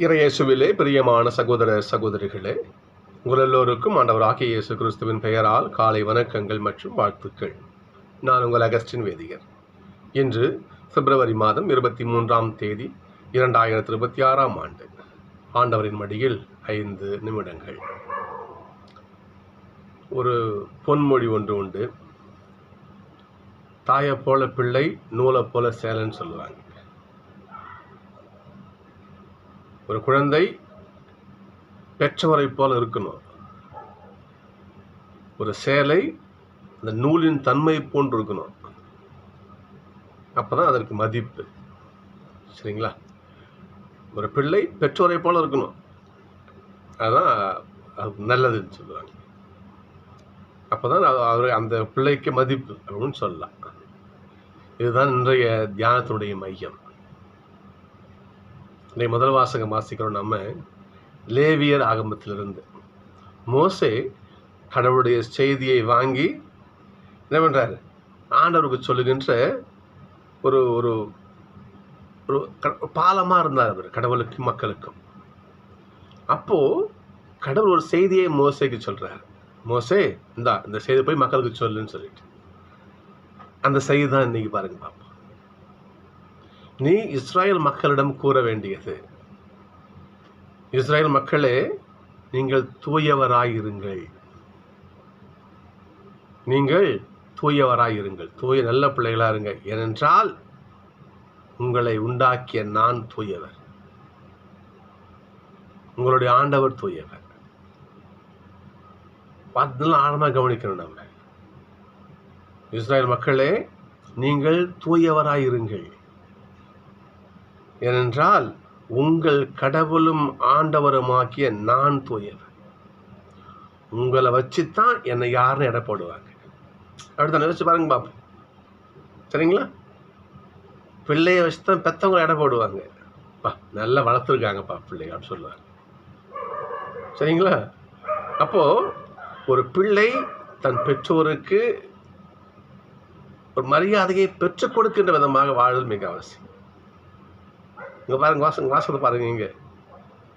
இறையேசுவிலே பிரியமான சகோதர சகோதரிகளே, உங்கள் எல்லோருக்கும் ஆண்டவராகிய இயேசு கிறிஸ்துவின் பெயரால் காலை வணக்கங்கள் மற்றும் வாழ்த்துக்கள். நான் உங்கள் அகஸ்டின் வேதியர். இன்று பிப்ரவரி மாதம் 23ஆம் தேதி 2026ஆம் ஆண்டு. ஆண்டவரின் மடியில் 5 நிமிடங்கள். ஒரு பொன்மொழி ஒன்று உண்டு. தாயை போல பிள்ளை, நூலை போல சேலைன்னு சொல்லுவாங்க. ஒரு குழந்தை பெற்றவரை போல இருக்கணும். ஒரு சேலை அந்த நூலின் தன்மை போன்று இருக்கணும். அப்பதான் அதற்கு மதிப்பு. சரிங்களா? ஒரு பிள்ளை பெற்றோரை போல இருக்கணும். அதுதான் நல்லதுன்னு சொல்லுவாங்க. அப்பதான் அந்த பிள்ளைக்கு மதிப்பு அப்படின்னு சொல்லலாம். இதுதான் இன்றைய தியானத்தினுடைய மையம். இன்றைய முதல் வாசகம் வாசிக்கிறோம். நம்ம லேவியர் ஆகமத்திலிருந்து மோசே கடவுளுடைய செய்தியை வாங்கி என்ன பண்றாரு? ஆண்டவருக்கு சொல்லுகின்ற ஒரு ஒரு ஒரு பாலமா இருந்தார் அவர் கடவுளுக்கும் மக்களுக்கும். அப்போ கடவுள் ஒரு செய்தியை மோசேக்கு சொல்றாரு. மோசே, இந்த செய்தி போய் மக்களுக்கு சொல்லுன்னு சொல்லிட்டு, அந்த செய்தி தான் இன்னைக்கு பாருங்க பாப்போம். நீ இஸ்ராயல் மக்களிடம் கூற வேண்டியது, இஸ்ராயல் மக்களே, நீங்கள் தூயவராயிருங்கள். நீங்கள் தூயவராயிருங்கள், தூய நல்ல பிள்ளைகளா இருங்க. ஏனென்றால் உங்களை உண்டாக்கிய நான் தூயவர், உங்களுடைய ஆண்டவர் தூயவர். அதெல்லாம் ஆழமாக கவனிக்கணும். நம்ம இஸ்ராயல் மக்களே, நீங்கள் தூயவராயிருங்கள். ஏனென்றால் உங்கள் கடவுளும் ஆண்டவருமாக்கிய நான் தூயவர். உங்களை வச்சுத்தான் என்னை யாருன்னு எடை போடுவாங்க. அப்படித்தான் யோசிச்சு பாருங்க பாப்போம். சரிங்களா? பிள்ளைய வச்சுதான் பெற்றவங்களை எடை போடுவாங்க. நல்லா வளர்த்துருக்காங்கப்பா பிள்ளைங்க அப்படின்னு சொல்லுவாங்க. சரிங்களா? அப்போ ஒரு பிள்ளை தன் பெற்றோருக்கு ஒரு மரியாதையை பெற்றுக் கொடுக்கின்ற விதமாக வாழ்தல் மிக அவசியம். இங்க பாருங்க, வாசகத்தை பாருங்க. இங்க,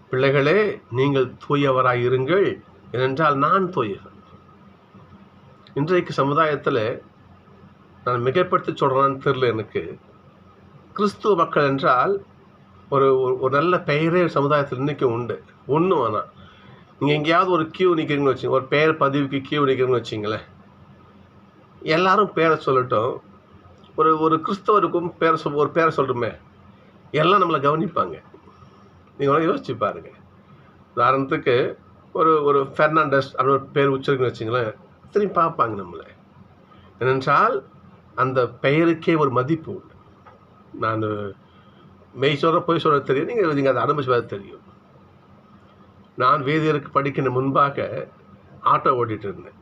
பிள்ளைகளே, நீங்கள் தூயவராயிருங்கள், ஏனென்றால் நான் தூயவன். இன்றைக்கு சமுதாயத்தில் நான் மிகைப்படுத்தி சொல்றேன்னு தெரியல எனக்கு. கிறிஸ்துவ மக்கள் என்றால் ஒரு ஒரு நல்ல பெயரே சமுதாயத்தில் இன்னைக்கு உண்டு. ஒன்றும் வேணாம், நீங்கள் எங்கேயாவது ஒரு கியூ நிற்கிறீங்கன்னு வச்சுங்க, ஒரு பெயர் பதிவுக்கு கியூ நிற்கிறீங்கன்னு வச்சிங்களேன், எல்லாரும் பேரை சொல்லட்டும். ஒரு கிறிஸ்தவருக்கும் ஒரு பேரை சொல்கிறோமே, எல்லாம் நம்மளை கவனிப்பாங்க. நீங்கள் யோசிச்சு பாருங்க. உதாரணத்துக்கு ஒரு ஃபெர்னாண்டஸ் அப்படின்னு ஒரு பேர் உச்சரிக்கணும்னு வச்சிங்களேன், திரும்பி பார்ப்பாங்க நம்மளை. ஏனென்றால் அந்த பெயருக்கே ஒரு மதிப்பு உண்டு. நான் மெய் சொல்கிற பொய் சொல்கிறது தெரியும், நீங்கள் அதை அனுபவிச்சு தெரியும். நான் வேதியருக்கு படிக்கின்ற முன்பாக ஆட்டோ ஓட்டிகிட்டு இருந்தேன்.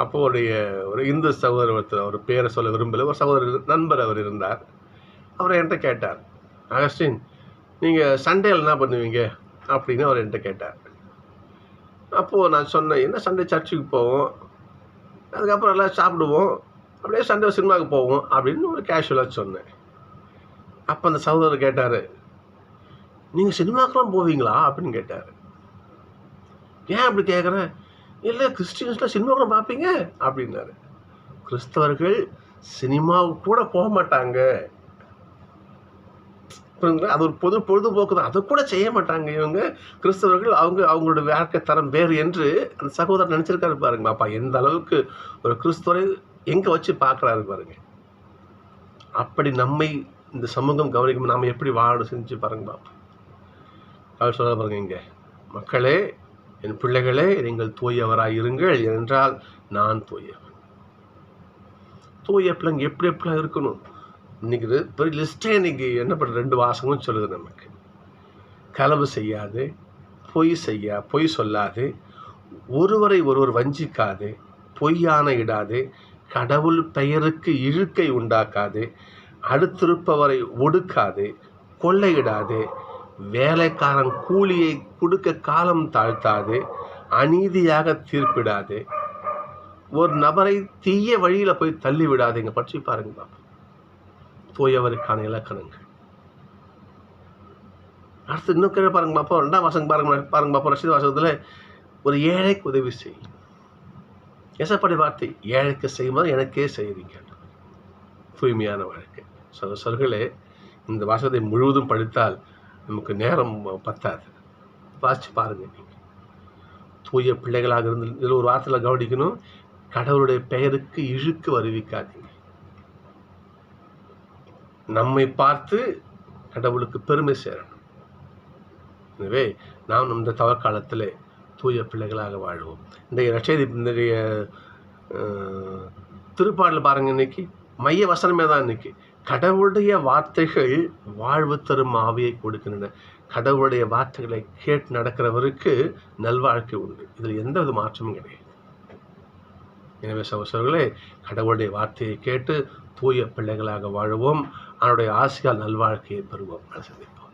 அப்போது ஒரு இந்து சகோதரர் ஒருத்தர், அவர் பேரை சொல்ல விரும்பலை, ஒரு சகோதரர் நண்பர் அவர் இருந்தார். அவர் என்கிட்ட கேட்டார், அகஸ்டின், நீங்கள் சண்டேயில் என்ன பண்ணுவீங்க அப்படின்னு அவர் என்கிட்ட கேட்டார். அப்போது நான் சொன்னேன், என்ன சண்டே சர்ச்சுக்கு போவோம், அதுக்கப்புறம் எல்லாம் சாப்பிடுவோம், அப்படியே சண்டே சினிமாவுக்கு போவோம் அப்படின்னு ஒரு கேஷுவலாக சொன்னேன். அப்போ அந்த சகோதரர் கேட்டார், நீங்கள் சினிமாக்கெலாம் போவீங்களா அப்படின்னு கேட்டார். ஏன் அப்படி கேட்குறேன்? இல்லை, கிறிஸ்டியன்ஸ்லாம் சினிமாக்கெலாம் பார்ப்பீங்க அப்படின்னாரு. கிறிஸ்தவர்கள் சினிமாவுக்கு கூட போக மாட்டாங்க. அது ஒரு பொழுதுபோக்கு தான், அதை கூட செய்ய மாட்டாங்க இவங்க கிறிஸ்தவர்கள். அவங்களோட வாழ்க்கை தரம் வேறு என்று அந்த சகோதரர் நினச்சிருக்காரு பாருங்க பாப்பா. எந்த அளவுக்கு ஒரு கிறிஸ்தவரை எங்கே வச்சு பார்க்குறாரு பாருங்க. அப்படி நம்மை இந்த சமூகம் கவனிக்கும், நாம் எப்படி வாழ செஞ்சு பாருங்க பாப்பா. அவர் சொல்ல பாருங்க இங்கே, மக்களே, என் பிள்ளைகளே, நீங்கள் தூயவராய் இருங்கள், என்றால் நான் தூயவன். தூய பிள்ளைங்க எப்படிலாம் இருக்கணும்? இன்னைக்கு பெரிய லிஸ்டே இன்னைக்கு என்ன பண்ணுற 2 வாசகமும் சொல்லுது நமக்கு. களவு செய்யாது, பொய் சொல்லாது, ஒருவரை ஒருவர் வஞ்சிக்காது, பொய்யான இடாது, கடவுள் பெயருக்கு இழுக்கை உண்டாக்காது, அடுத்திருப்பவரை ஒடுக்காது, கொள்ளையிடாது, வேலைக்காரன் கூலியை கொடுக்க காலம் தாழ்த்தாது, அநீதியாக தீர்ப்பிடாது, ஒரு நபரை தீய வழியில் போய் தள்ளி விடாதுங்க. படிச்சு பாருங்க பாப்பா, தூயவருக்கான இலக்கணங்கள். அடுத்து இன்னும் கீழே பாருங்க பார்ப்போம், 2ஆம் வசனம் பாருங்க பார்ப்போம். ரஷீது வாசகத்தில் ஒரு ஏழைக்கு உதவி செய். எசப்படி வார்த்தை, ஏழைக்கு செய்யும்போது எனக்கே செய்வீங்க. தூய்மையான வாழ்க்கை. சொல்களே, இந்த வாசகத்தை முழுவதும் படித்தால் நமக்கு நேரம் பத்தாது. வாசிச்சு பாருங்க. நீங்கள் தூய பிள்ளைகளாக இருந்து இதில் ஒரு வார்த்தையில் கவனிக்கணும், கடவுளுடைய பெயருக்கு இழுக்கு வருவிக்காதீங்க. நம்மை பார்த்து கடவுளுக்கு பெருமை சேரணும். எனவே நாம் இந்த தவக்காலத்தில் தூய பிள்ளைகளாக வாழ்வோம். இன்றைய திருப்பாடல் பாருங்க, இன்னைக்கு மைய வசனமே தான். இன்னைக்கு கடவுளுடைய வார்த்தைகள் வாழ்வு தரும் ஆவியை கொடுக்கின்றன. கடவுளுடைய வார்த்தைகளை கேட்டு நடக்கிறவருக்கு நல்வாழ்க்கை உண்டு. இதில் எந்த வித மாற்றமும் கிடையாது. எனவே சகோதரர்களே, கடவுளுடைய வார்த்தையை கேட்டு தூய பிள்ளைகளாக வாழுவோம். அவனுடைய ஆசையால் நல்வாழ்க்கையை பெறுவோம். சந்திப்போம்.